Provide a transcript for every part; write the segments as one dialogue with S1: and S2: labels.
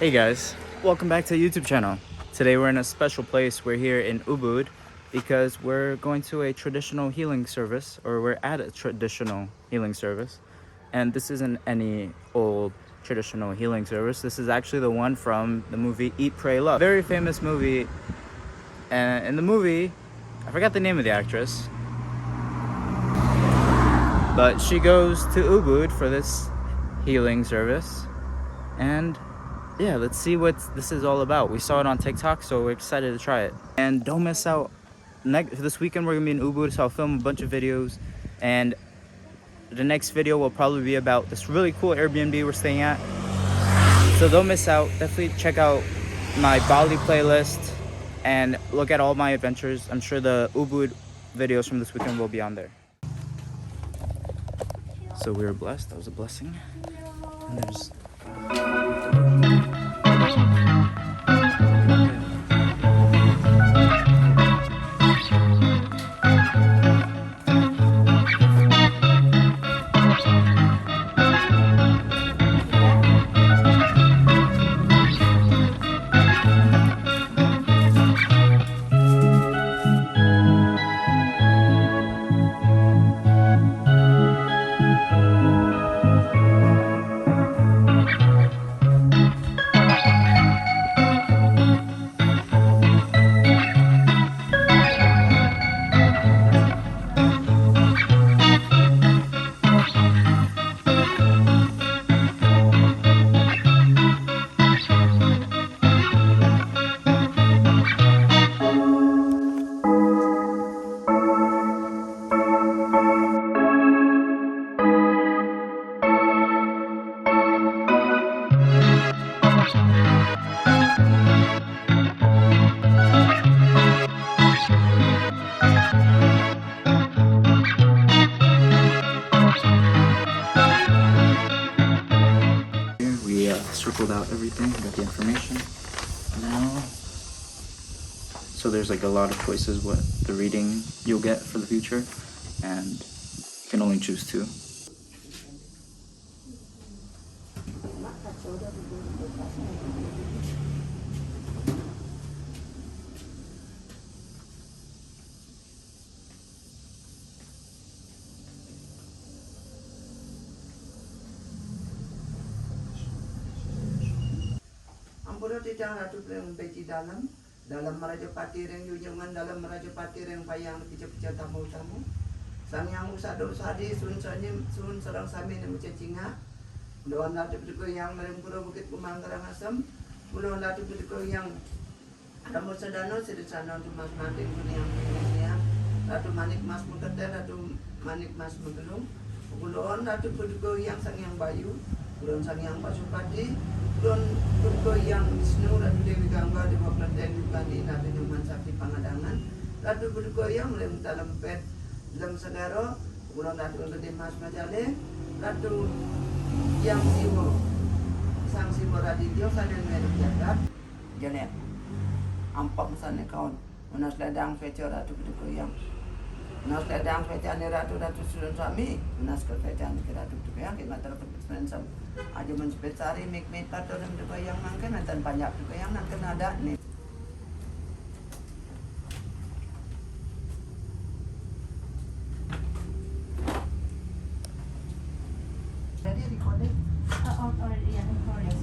S1: Hey guys, welcome back to the YouTube channel. Today we're in a special place. We're here in Ubud because we're going to a traditional healing service, or we're at a traditional healing service. And this isn't any old traditional healing service. This is actually the one from the movie Eat, Pray, Love. Very famous movie. And in the movie, I forgot the name of the actress, but she goes to Ubud for this healing service. And yeah, let's see what this is all about. We saw it on TikTok, so we're excited to try it. And don't miss out. This weekend we're gonna be in Ubud, so I'll film a bunch of videos. And the next video will probably be about this really cool Airbnb we're staying at. So don't miss out. Definitely check out my Bali playlist and look at all my adventures. I'm sure the Ubud videos from this weekend will be on there. So we were blessed. That was a blessing. And there's circled out everything, got the information now. So there's like a lot of choices what the reading you'll get for the future, and you can only choose two.
S2: Ampura titang ratu preng peci dalam meraja pati reng junjungan dalam meraja pati reng payang pica-pica tamu-tamu sang yang usado sadi sun sarang sami nemu cacinga doan ratu pediko yang merempura bukit pemanggarang asam doan ratu pediko yang ada musadano sedesana untuk mas manting yang ini ratu manik mas mengketer ratu manik mas menggelung doan ratu pediko yang sang yang bayu doan sang yang pasupati Don yang Wisnu Ratu Dewi Gangga di bawah Klaten Bukani Ratu Nyuman Sakti Pangadangan Ratu yang Lem Talempet Lem Segaro Kulon Ratu Gede Mas Majale Ratu yang Simo Sang Simo Radityo Sanen Merek Jagat Janet Ampam Sane Kaun Menas Ledang Feco Ratu yang Menas Ledang Fecane Ratu Susun Sami Menas Fecane Ratu yang Kita terpesmen Sam aja menspesari mik atau yang dibayang mangke nanti banyak dibayang nanti ada nih. Jadi recording?
S3: Already recording.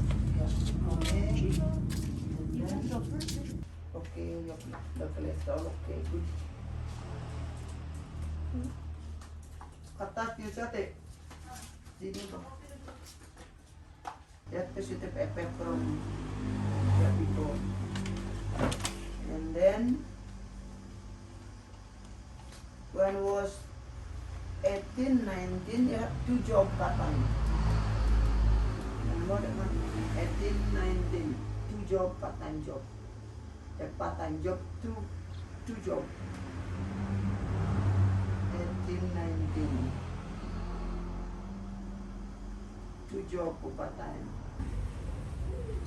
S2: Okay, the cholesterol okay, good. Atas sate. Sini bang. That positive effect from the people. And then when was 18, 19, you have 2 job part-time. Remember that one? 18, 19, 2 job, part-time job. A part-time job, two job. 18, 19. 2 job part-time.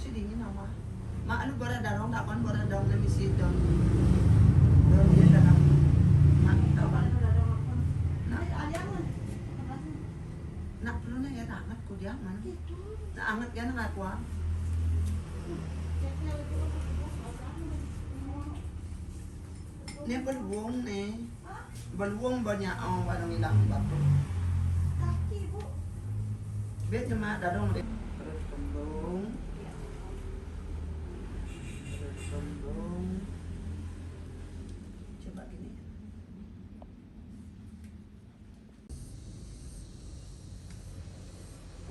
S2: Sini ni nama. Mak anu bara darong dapan bara darong na misi dong. Dong dia darong. Mak dapan. Nak aliangan. Nak perlu na ya angat ko dia man. Na angat yan nga ko. Ini beluong nih. Beluong banyak warung hilang batu. Biar cuma dadong terus kembung. Terus kembung. Coba gini.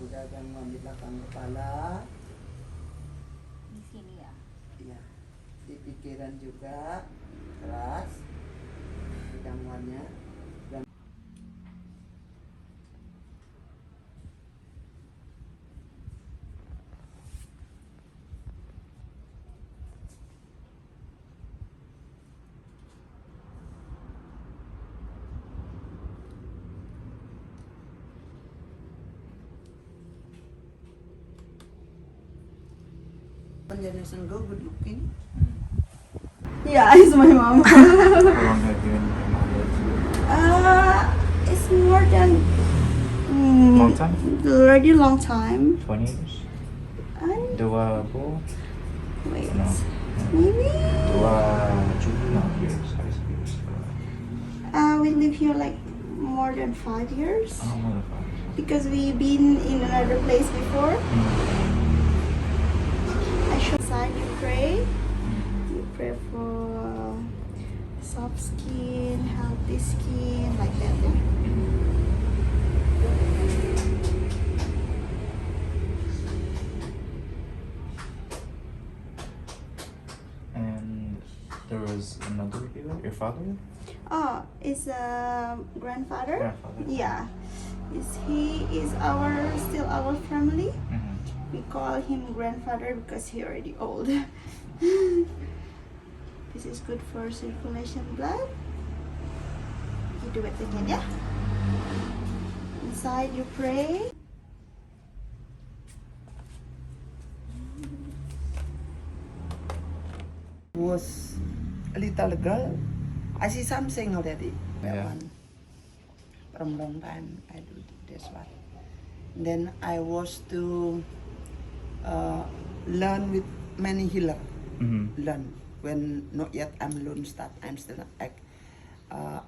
S2: Udah gangguan di belakang kepala.
S3: Di sini ya.
S2: Iya. Di pikiran juga keras. Gangguannya. Generation go good looking.
S4: Yeah, it's my mom.
S1: How long have you and your mom lived?
S4: It's more than
S1: Long time?
S4: already long time.
S1: 20 years?
S4: And
S1: Dua po?
S4: wait,
S1: No.
S4: maybe
S1: Dua juvenile years, high school years.
S4: we live here like more than 5 years
S1: Oh, more than 5 years.
S4: because we've been in another place before. I should side you pray. You pray for soft skin, healthy skin, like that. Yeah.
S1: And there was another healer, your father?
S4: Oh, is a grandfather?
S1: Grandfather.
S4: Yeah. He is still our family.
S1: Mm-hmm.
S4: We call him grandfather because he already old. This is good for circulation blood. You do it again, yeah? Inside you pray.
S2: Was a little girl. I see something already. That
S1: Yeah.
S2: one. From long time I do this one. Then I was to learn with many healer.
S1: Mm-hmm.
S2: Learn when not yet I'm learn start. I'm still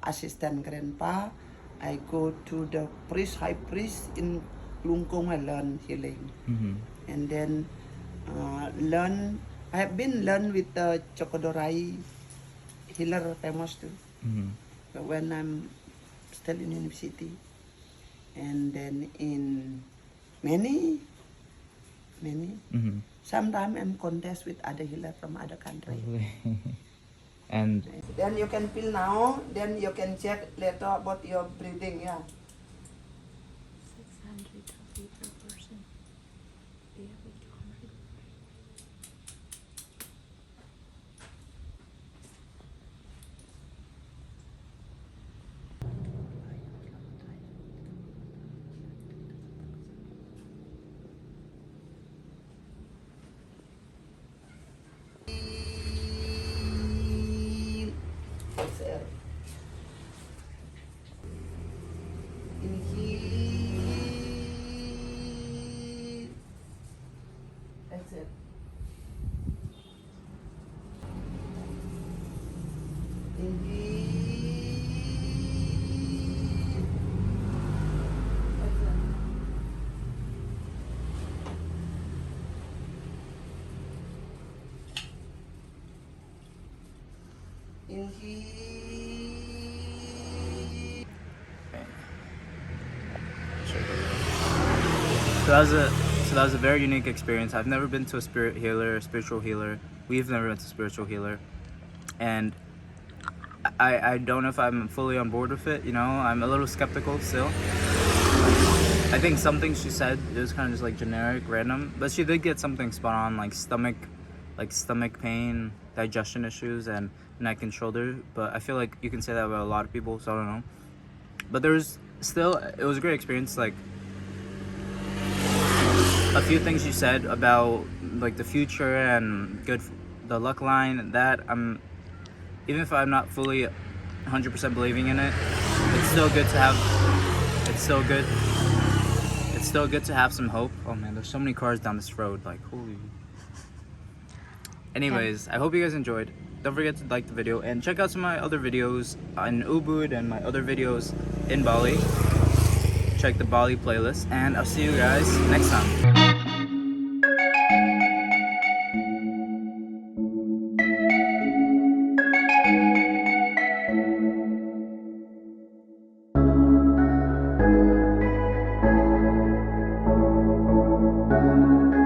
S2: assistant grandpa. I go to the high priest in Lungkong. I learn healing,
S1: Mm-hmm.
S2: and then learn. I have been learn with the Chokodorai healer famous too.
S1: Mm-hmm.
S2: But when I'm still in university, and then in many.
S1: Mm-hmm.
S2: Sometimes I'm contest with other healer from other country.
S1: And
S2: Then you can feel now. Then you can check later about your breathing. Yeah.
S4: 600 per person.
S2: Exhale. Inhale. Exhale. Inhale. Exhale. Inhale.
S1: So that was a very unique experience. I've never been to a spirit healer, a spiritual healer. We've never been to a spiritual healer, and I don't know if I'm fully on board with it. You know, I'm a little skeptical still. I think some things she said, it was kind of just like generic, random, but she did get something spot on, like stomach pain, digestion issues, and neck and shoulder. But I feel like you can say that about a lot of people, so I don't know. But it was a great experience. Like a few things you said about like the future and the luck line, and that even if I'm not fully 100% believing in it, it's still good to have. It's still good to have some hope. Oh man, there's so many cars down this road. Like holy. Anyways, I hope you guys enjoyed. Don't forget to like the video and check out some of my other videos in Ubud and my other videos in Bali. Check the Bali playlist, and I'll see you guys next time.